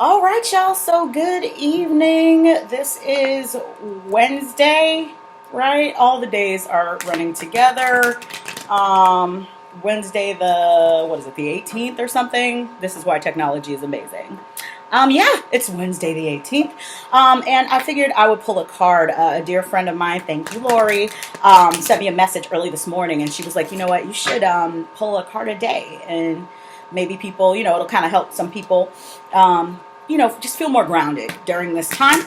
All right, y'all. So good evening. This is Wednesday, right? All the days are running together. Um, Wednesday, what is it, the 18th or something? This is why technology is amazing. Yeah, it's Wednesday the 18th. And I figured I would pull a card. A dear friend of mine, thank you, Lori, sent me a message early this morning, and she was like, you know what, you should pull a card a day, and maybe people, it'll kind of help some people. Just feel more grounded during this time,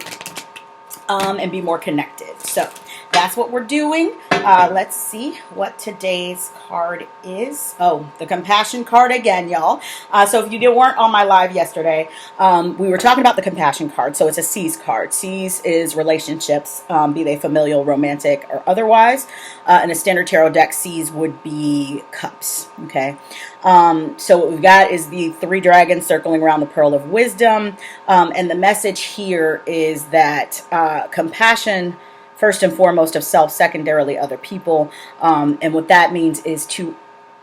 and be more connected. So that's what we're doing. Let's see what today's card is. Oh, the compassion card again, y'all. So if you weren't on my live yesterday, we were talking about the compassion card. So it's a C's card. C's is relationships, be they familial, romantic, or otherwise. In a standard tarot deck, C's would be cups. Okay. So what we've got is the three dragons circling around the pearl of wisdom. And the message here is that compassion, first and foremost, of self, secondarily other people. And what that means is to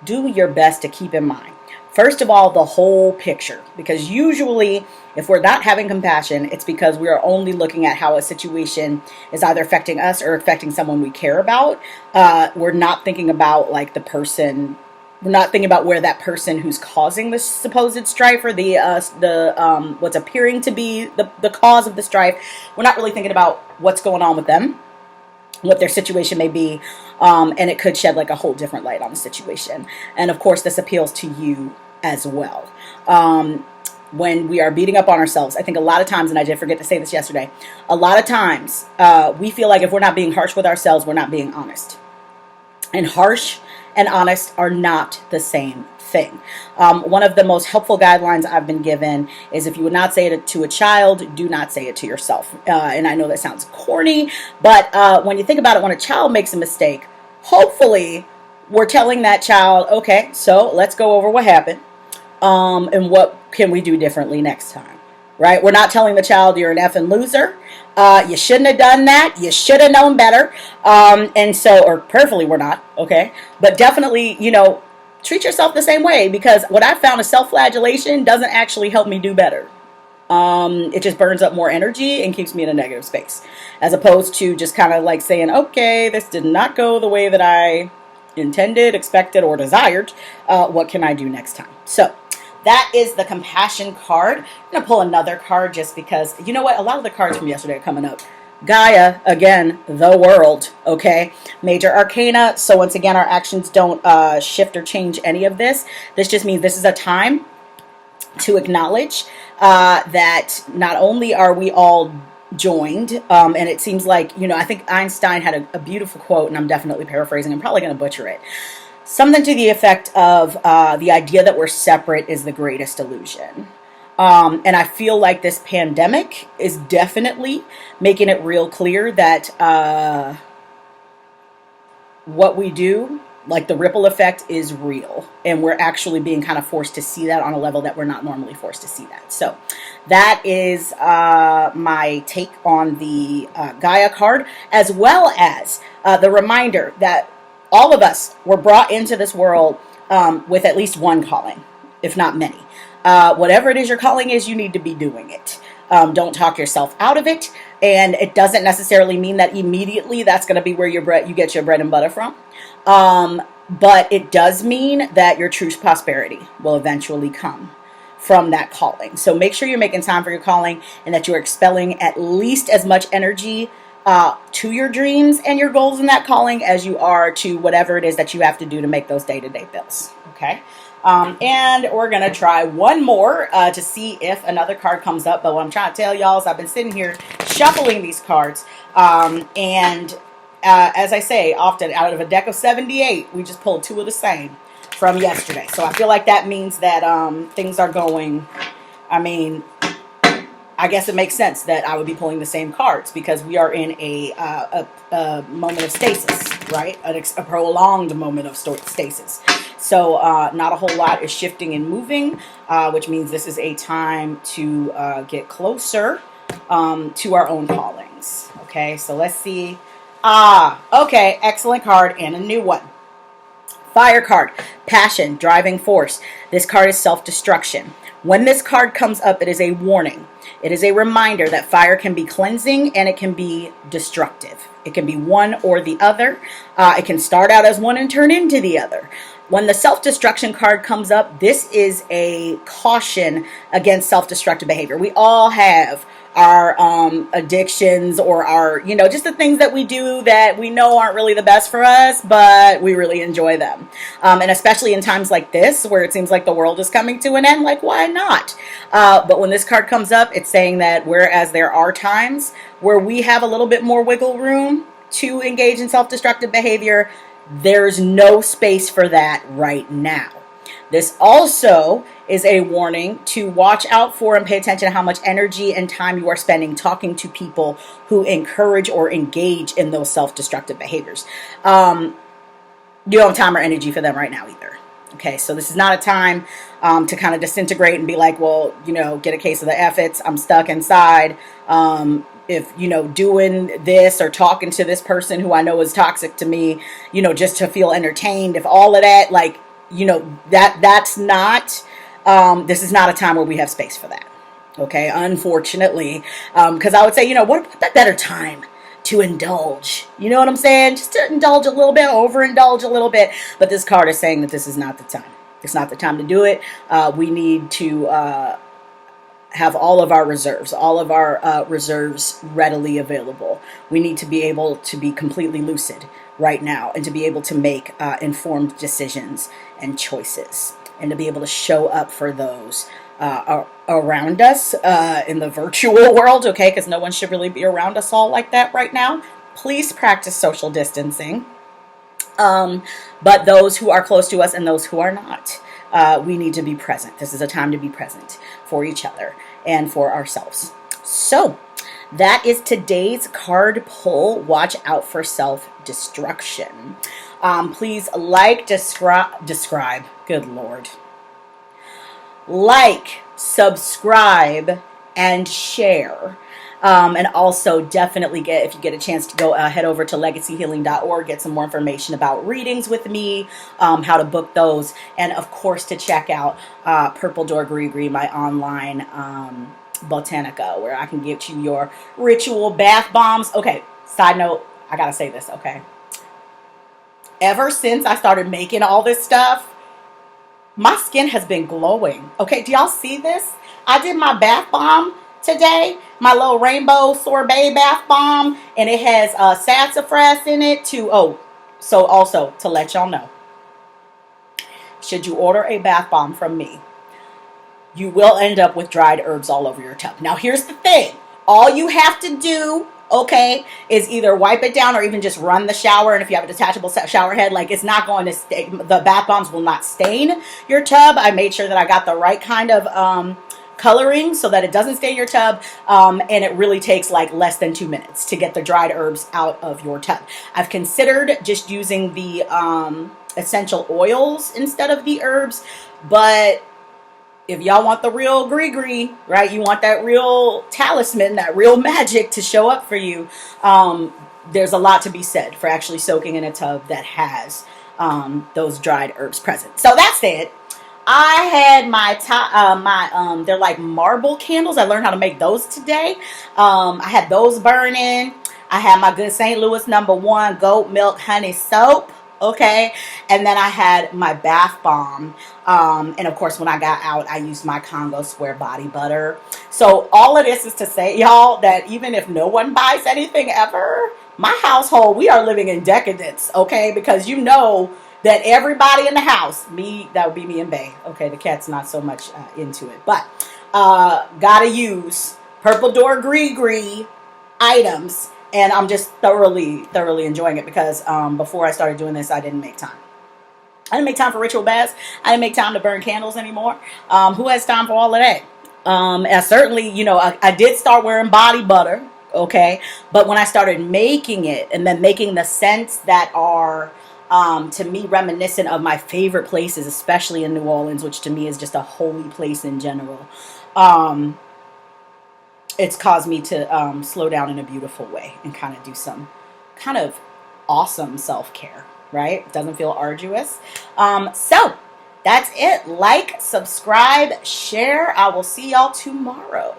do your best to keep in mind, first of all, the whole picture. Because usually, if we're not having compassion, it's because we are only looking at how a situation is either affecting us or affecting someone we care about. We're not thinking about like the person. We're not thinking about where that person who's causing the supposed strife or the what's appearing to be the cause of the strife. We're not really thinking about what's going on with them, what their situation may be, and it could shed like a whole different light on the situation. And of course, this appeals to you as well. When we are beating up on ourselves, I think a lot of times, and I did forget to say this yesterday, a lot of times we feel like if we're not being harsh with ourselves, we're not being honest. And harsh and honest are not the same thing. One of the most helpful guidelines I've been given is if you would not say it to a child, do not say it to yourself. And I know that sounds corny, but when you think about it, when a child makes a mistake, hopefully we're telling that child, okay, so let's go over what happened, and what can we do differently next time, right? We're not telling the child you're an effing loser. You shouldn't have done that. You should have known better. Or perfectly we're not, okay? But definitely, treat yourself the same way, because what I found is self-flagellation doesn't actually help me do better. It just burns up more energy and keeps me in a negative space, as opposed to just kind of like saying, okay, this did not go the way that I intended, expected, or desired. What can I do next time? So that is the compassion card. I'm going to pull another card just because, you know what? A lot of the cards from yesterday are coming up. Gaia, again, the world, okay? Major arcana. So once again, our actions don't shift or change any of this. This just means this is a time to acknowledge that not only are we all joined, and it seems like, I think Einstein had a beautiful quote, and I'm definitely paraphrasing. I'm probably going to butcher it. Something to the effect of the idea that we're separate is the greatest illusion. And I feel like this pandemic is definitely making it real clear that what we do, like the ripple effect, is real. And we're actually being kind of forced to see that on a level that we're not normally forced to see that. So that is my take on the Gaia card, as well as the reminder that all of us were brought into this world with at least one calling, if not many. Whatever it is your calling is, you need to be doing it. Don't talk yourself out of it. And it doesn't necessarily mean that immediately that's going to be where you get your bread and butter from. But it does mean that your true prosperity will eventually come from that calling. So make sure you're making time for your calling, and that you're expelling at least as much energy to your dreams and your goals in that calling as you are to whatever it is that you have to do to make those day-to-day bills. Okay. And we're going to try one more to see if another card comes up. But what I'm trying to tell y'all is I've been sitting here shuffling these cards. As I say, often out of a deck of 78, we just pulled two of the same from yesterday. So I feel like that means that things are going, I guess it makes sense that I would be pulling the same cards, because we are in a moment of stasis, right? A prolonged moment of stasis. So not a whole lot is shifting and moving, which means this is a time to get closer to our own callings. Okay, so let's see. Okay, excellent card and a new one. Fire card, passion, driving force. This card is self-destruction. When this card comes up, it is a warning. It is a reminder that fire can be cleansing and it can be destructive. It can be one or the other. It can start out as one and turn into the other. When the self-destruction card comes up, this is a caution against self-destructive behavior. We all have our addictions or our, just the things that we do that we know aren't really the best for us, but we really enjoy them. And especially in times like this, where it seems like the world is coming to an end, like, why not? But when this card comes up, it's saying that whereas there are times where we have a little bit more wiggle room to engage in self-destructive behavior, there's no space for that right now. This also is a warning to watch out for and pay attention to how much energy and time you are spending talking to people who encourage or engage in those self-destructive behaviors. You don't have time or energy for them right now either. Okay, so this is not a time to kind of disintegrate and be like, well, get a case of the F-its, I'm stuck inside. If, doing this or talking to this person who I know is toxic to me, just to feel entertained, if all of that, like, that's not, this is not a time where we have space for that. Okay, unfortunately, because I would say, what a better time to indulge. You know what I'm saying? Just to indulge a little bit, overindulge a little bit. But this card is saying that this is not the time. It's not the time to do it. We need to have all of our reserves readily available. We need to be able to be completely lucid right now and to be able to make informed decisions and choices and to be able to show up for those around us in the virtual world, okay, because no one should really be around us all like that right now. Please practice social distancing. But those who are close to us and those who are not, we need to be present. This is a time to be present for each other and for ourselves. So that is today's card pull. Watch out for self-destruction. Please describe, good Lord. Like, subscribe, and share. And also definitely if you get a chance to go head over to legacyhealing.org, get some more information about readings with me, how to book those, and of course to check out Purple Door Gree, my online botanica, where I can get you your ritual bath bombs. Okay, side note, I gotta say this, okay? Ever since I started making all this stuff, my skin has been glowing. Okay, do y'all see this? I did my bath bomb today, my little rainbow sorbet bath bomb, and it has sassafras in it so also to let y'all know, should you order a bath bomb from me, you will end up with dried herbs all over your tub. Now here's the thing, all you have to do, okay, is either wipe it down or even just run the shower. And if you have a detachable shower head, like, it's not going to stay, the bath bombs will not stain your tub. I made sure that I got the right kind of coloring so that it doesn't stain your tub, and it really takes like less than 2 minutes to get the dried herbs out of your tub. I've considered just using the essential oils instead of the herbs, but if y'all want the real gree, right, you want that real talisman, that real magic to show up for you, there's a lot to be said for actually soaking in a tub that has those dried herbs present. So that's it. I had my they're like marble candles. I learned how to make those today. I had those burning. I had my good St. Louis #1 goat milk honey soap. Okay, and then I had my bath bomb, and of course when I got out I used my Congo Square body butter. So all of this is to say, y'all, that even if no one buys anything ever, my household, we are living in decadence, okay, because that everybody in the house, that would be me and Bay, okay, the cat's not so much into it, but gotta use Purple Door Gree items. And I'm just thoroughly enjoying it because before I started doing this, I didn't make time. I didn't make time for ritual baths. I didn't make time to burn candles anymore. Who has time for all of that? And certainly, I did start wearing body butter, okay? But when I started making it and then making the scents that are, to me, reminiscent of my favorite places, especially in New Orleans, which to me is just a holy place in general, it's caused me to slow down in a beautiful way and kind of do some kind of awesome self-care, right? It doesn't feel arduous. So That's it. Like, subscribe, share. I will see y'all tomorrow.